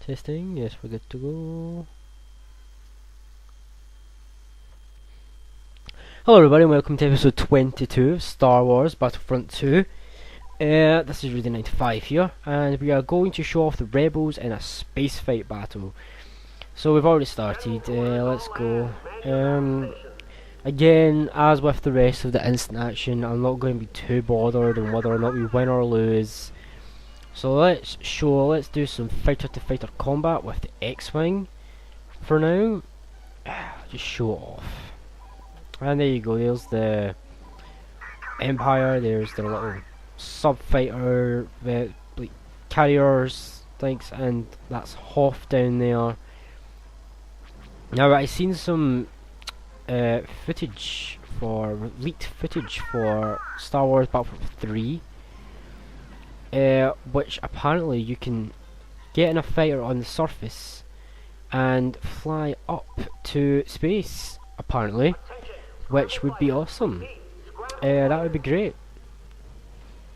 Testing, yes, we're good to go. Hello everybody and welcome to episode 22 of Star Wars Battlefront 2. This is Rudy 95 here, and we are going to show off the rebels in a space fight battle. So we've already started, let's go. Again, as with the rest of the instant action, I'm not going to be too bothered on whether or not we win or lose. So let's do some fighter to fighter combat with the X-Wing for now. Just show it off. And there you go, there's the Empire, there's the little sub-fighter, like carriers, things, and that's Hoth down there. Now I've seen some footage leaked footage for Star Wars Battlefront 3, which apparently you can get in a fighter on the surface and fly up to space, apparently, which would be awesome. That would be great.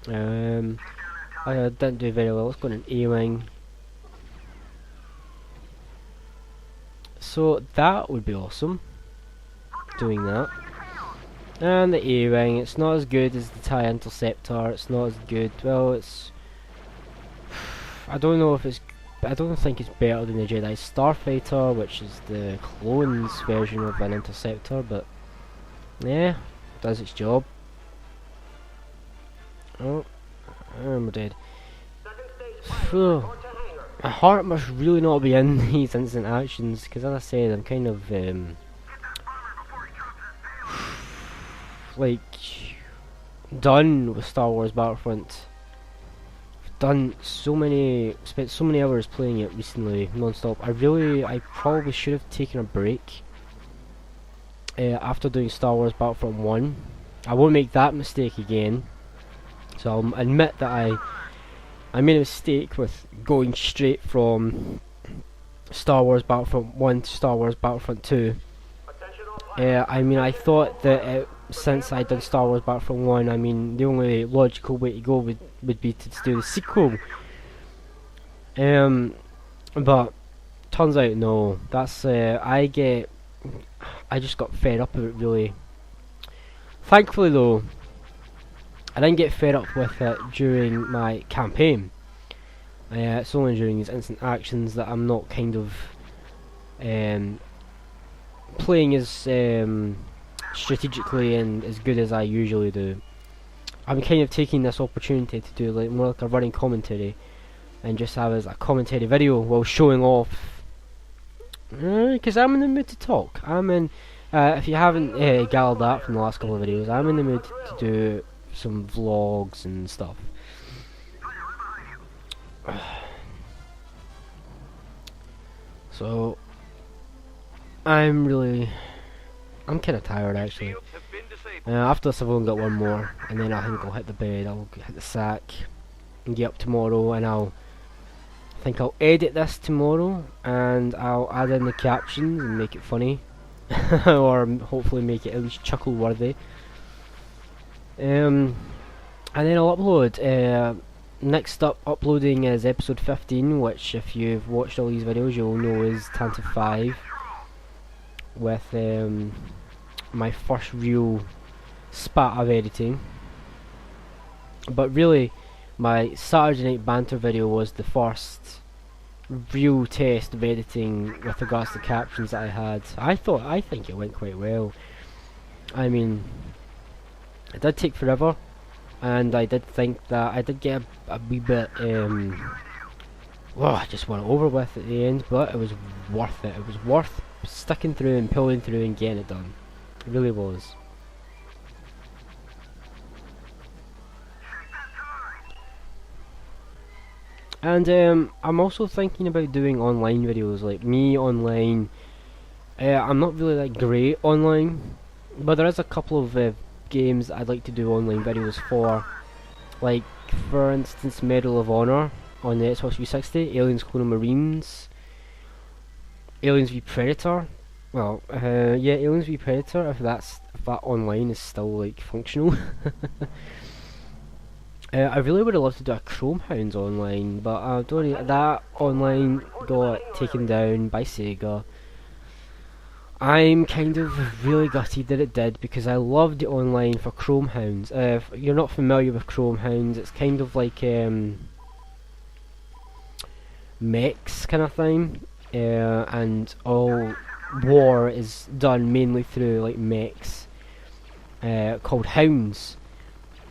I didn't do very well. Let's go on an A-wing. So that would be awesome, doing that. And the A-wing, it's not as good as the TIE Interceptor. It's not as good. Well, it's... I don't know if it's... I don't think it's better than the Jedi Starfighter, which is the clone's version of an Interceptor, but... yeah, it does its job. Oh, and we're dead. My heart must really not be in these instant actions, because as I said, I'm kind of like done with Star Wars Battlefront. I've spent so many hours playing it recently, non-stop. I probably should have taken a break after doing Star Wars Battlefront 1. I won't make that mistake again. So I'll admit that I made a mistake with going straight from Star Wars Battlefront 1 to Star Wars Battlefront 2. I mean, I thought that since I'd done Star Wars Battlefront 1, I mean, the only logical way to go would be to do the sequel. But turns out no. That's I just got fed up of it, really. Thankfully though, I didn't get fed up with it during my campaign. It's only during these instant actions that I'm not kind of playing as strategically and as good as I usually do. I'm kind of taking this opportunity to do more like a running commentary and just have as a commentary video while showing off. Because I'm in the mood to talk. If you haven't gathered that from the last couple of videos, I'm in the mood to do some vlogs and stuff. So I'm kind of tired actually. After this I've only got one more, and then I think I'll hit the bed, I'll hit the sack and get up tomorrow, and I think I'll edit this tomorrow and I'll add in the captions and make it funny. Or hopefully make it at least chuckle worthy. And then I'll upload. Next up uploading is episode 15, which if you've watched all these videos you'll know is Tantive 5, with my first real spat of editing. But really, my Saturday Night Banter video was the first real test of editing with regards to captions that I had. I think it went quite well. I mean, it did take forever, and I did think that I did get a wee bit I just want it over with at the end, but it was worth it. It was worth sticking through and pulling through and getting it done. It really was. And I'm also thinking about doing online videos, like me online. I'm not really that great online, but there is a couple of games I'd like to do online videos for. Like, for instance, Medal of Honor on the Xbox 360, Aliens Colonial Marines, Aliens v Predator. Well, yeah, Aliens v Predator, if that online is still like functional. I really would have loved to do a Chrome Hounds online, but that online got taken down by Sega. I'm kind of really gutted that it did, because I loved the online for Chrome Hounds. If you're not familiar with Chrome Hounds, it's kind of like mechs kind of thing, and all war is done mainly through like mechs called hounds,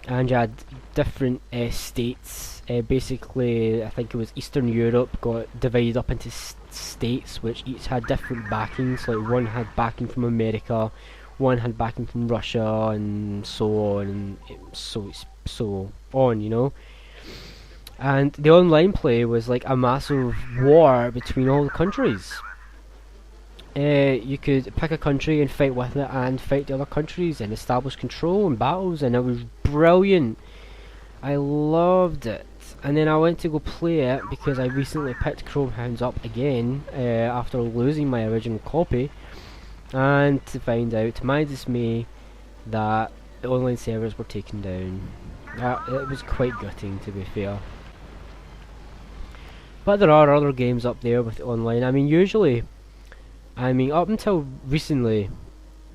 and you had different states. Basically, I think it was Eastern Europe got divided up into states, which each had different backings. Like one had backing from America, one had backing from Russia, and so on, and so on, you know. And the online play was like a massive war between all the countries. You could pick a country and fight with it, and fight the other countries, and establish control and battles, and it was brilliant. I loved it. And then I went to go play it because I recently picked Chrome Hounds up again after losing my original copy, and to find out, to my dismay, that the online servers were taken down. It was quite gutting, to be fair. But there are other games up there with online. I mean, up until recently,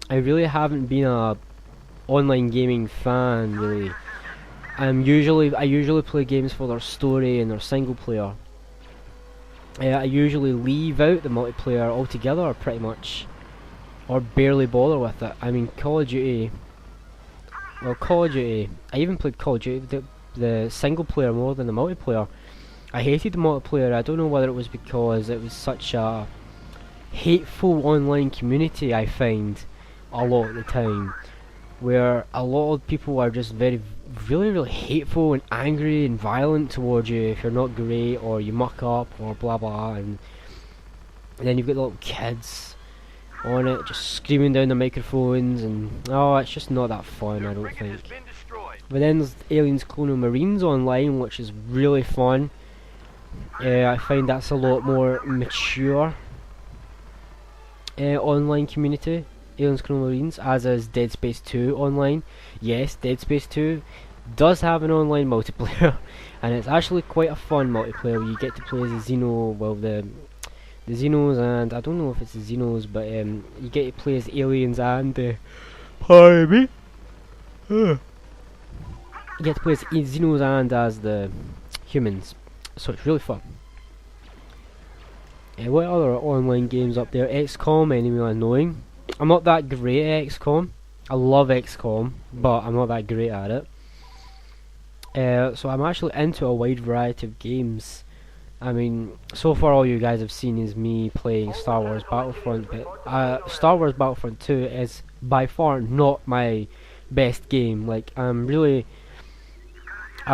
I really haven't been a online gaming fan, really. I usually play games for their story and their single player. I usually leave out the multiplayer altogether, pretty much, or barely bother with it. I mean, Call of Duty. I even played Call of Duty, the single player more than the multiplayer. I hated the multiplayer. I don't know whether it was because it was such a hateful online community, I find a lot of the time, where a lot of people are just really hateful and angry and violent towards you if you're not great, or you muck up, or blah blah, and then you've got the little kids on it just screaming down the microphones, and it's just not that fun, I don't think. But then there's Aliens Colonial Marines online, which is really fun. I find that's a lot more mature online community, Aliens Colonial Marines, as is Dead Space 2 online. Yes, Dead Space 2 does have an online multiplayer, and it's actually quite a fun multiplayer where you get to play as the Xenos, and I don't know if it's the Xenos, but you get to play as aliens and pardon me. You get to play as Xenos and as the humans, so it's really fun. What other online games up there? XCOM, Enemy Unknown. I'm not that great at XCOM. I love XCOM, but I'm not that great at it. So I'm actually into a wide variety of games. I mean, so far all you guys have seen is me playing Star Wars Battlefront, but Star Wars Battlefront 2 is by far not my best game. Like, I'm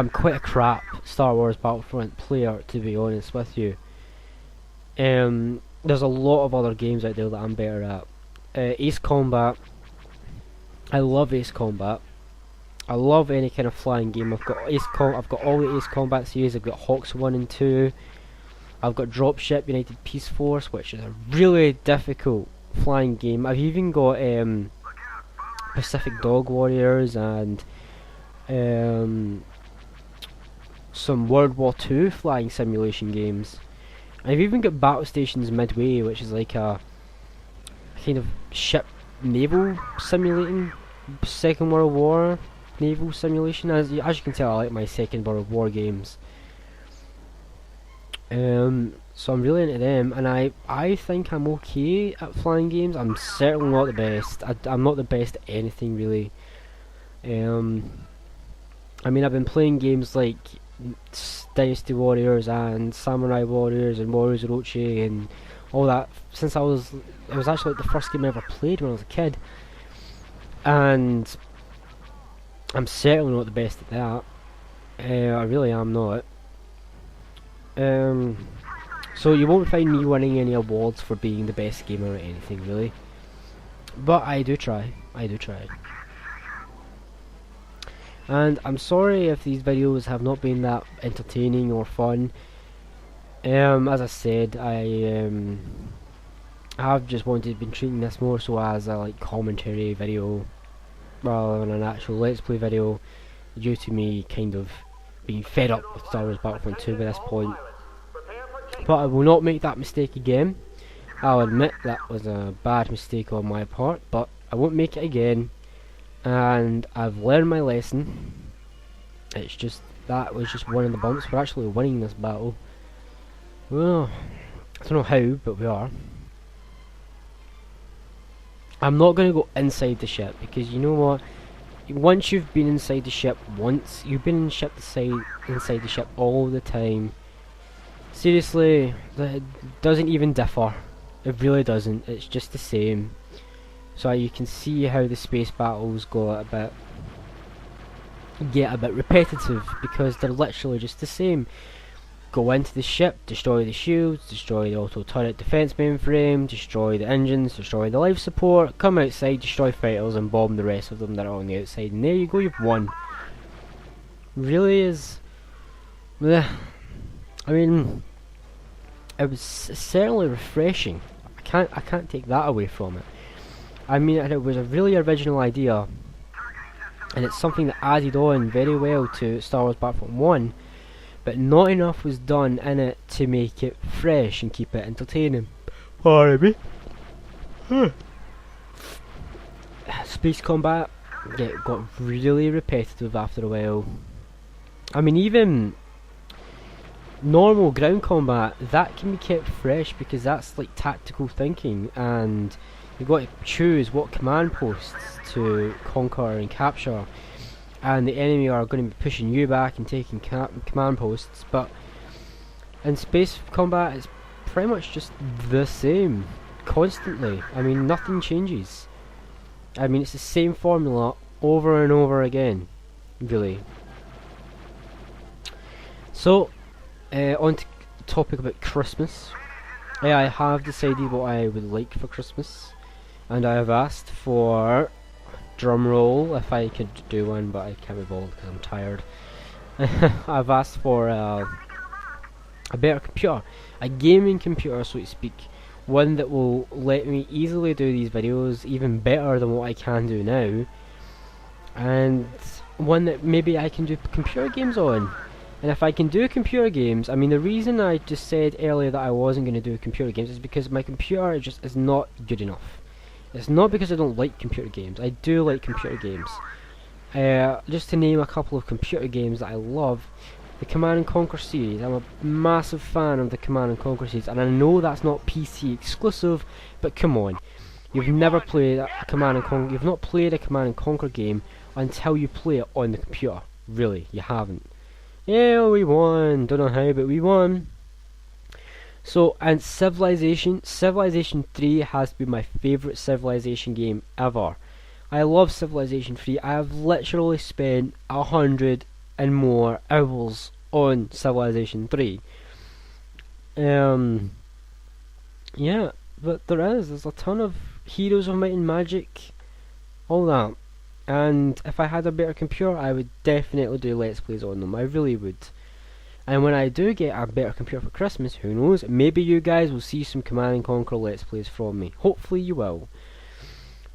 quite a crap Star Wars Battlefront player, to be honest with you. There's a lot of other games out there that I'm better at. Ace Combat. I love Ace Combat. I love any kind of flying game. I've got all the Ace Combat series. I've got Hawks 1 and 2. I've got Dropship United Peace Force, which is a really difficult flying game. I've even got Pacific Dog Warriors and some World War II flying simulation games. I've even got Battle Stations Midway, which is like a kind of ship naval simulating Second World War naval simulation. As you can tell, I like my Second World War games. So I'm really into them, and I think I'm okay at flying games. I'm certainly not the best. I'm not the best at anything, really. I mean, I've been playing games like Dynasty Warriors and Samurai Warriors and Warriors Orochi and all that since it was actually like the first game I ever played when I was a kid, and I'm certainly not the best at that. I really am not. So you won't find me winning any awards for being the best gamer or anything, really, but I do try. And I'm sorry if these videos have not been that entertaining or fun. As I said, I have just wanted to be treating this more so as a commentary video rather than an actual Let's Play video, due to me kind of being fed up with Star Wars Battlefront 2 by this point. But I will not make that mistake again. I'll admit that was a bad mistake on my part, but I won't make it again. And I've learned my lesson. It's just, that was just one of the bumps. We're actually winning this battle. Well, I don't know how, but we are. I'm not going to go inside the ship, because you know what? Once you've been inside the ship once, you've been inside the ship all the time. Seriously, it doesn't even differ. It really doesn't. It's just the same. So you can see how the space battles get a bit repetitive, because they're literally just the same. Go into the ship, destroy the shields, destroy the auto turret defense mainframe, destroy the engines, destroy the life support, come outside, destroy fighters, and bomb the rest of them that are on the outside, and there you go, you've won. Really is. I mean, it was certainly refreshing. I can't take that away from it. I mean, it was a really original idea, and it's something that added on very well to Star Wars Battlefront 1, but not enough was done in it to make it fresh and keep it entertaining. Pardon me. Space combat got really repetitive after a while. I mean, even normal ground combat, that can be kept fresh, because that's like tactical thinking, and you've got to choose what command posts to conquer and capture, and the enemy are going to be pushing you back and taking command posts. But in space combat, it's pretty much just the same constantly. I mean, nothing changes. I mean, it's the same formula over and over again, really. So on to the topic about Christmas. I have decided what I would like for Christmas, and I have asked for, drum roll if I could do one, but I can't be bothered because I'm tired. I've asked for a better computer, a gaming computer, so to speak, one that will let me easily do these videos even better than what I can do now, and one that maybe I can do computer games on. And if I can do computer games, I mean, the reason I just said earlier that I wasn't going to do computer games is because my computer just is not good enough. It's not because I don't like computer games. I do like computer games. Just to name a couple of computer games that I love, the Command & Conquer series. I'm a massive fan of the Command & Conquer series, and I know that's not PC exclusive, but come on. You've never played a Command & Conquer, you've not played a Command & Conquer game until you play it on the computer. Really, you haven't. Yeah, we won. Don't know how, but we won. So, and Civilization 3 has to be my favourite Civilization game ever. I love Civilization 3. I have literally spent 100 and more hours on Civilization 3. Yeah, but there's a ton of Heroes of Might and Magic, all that. And if I had a better computer, I would definitely do Let's Plays on them. I really would. And when I do get a better computer for Christmas, who knows, maybe you guys will see some Command & Conquer Let's Plays from me. Hopefully you will.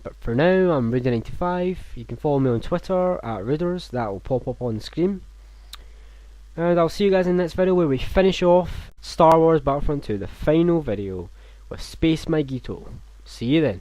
But for now, I'm Rudy95. You can follow me on Twitter at Ruders. That will pop up on the screen. And I'll see you guys in the next video where we finish off Star Wars Battlefront 2, the final video, with Space Magito. See you then.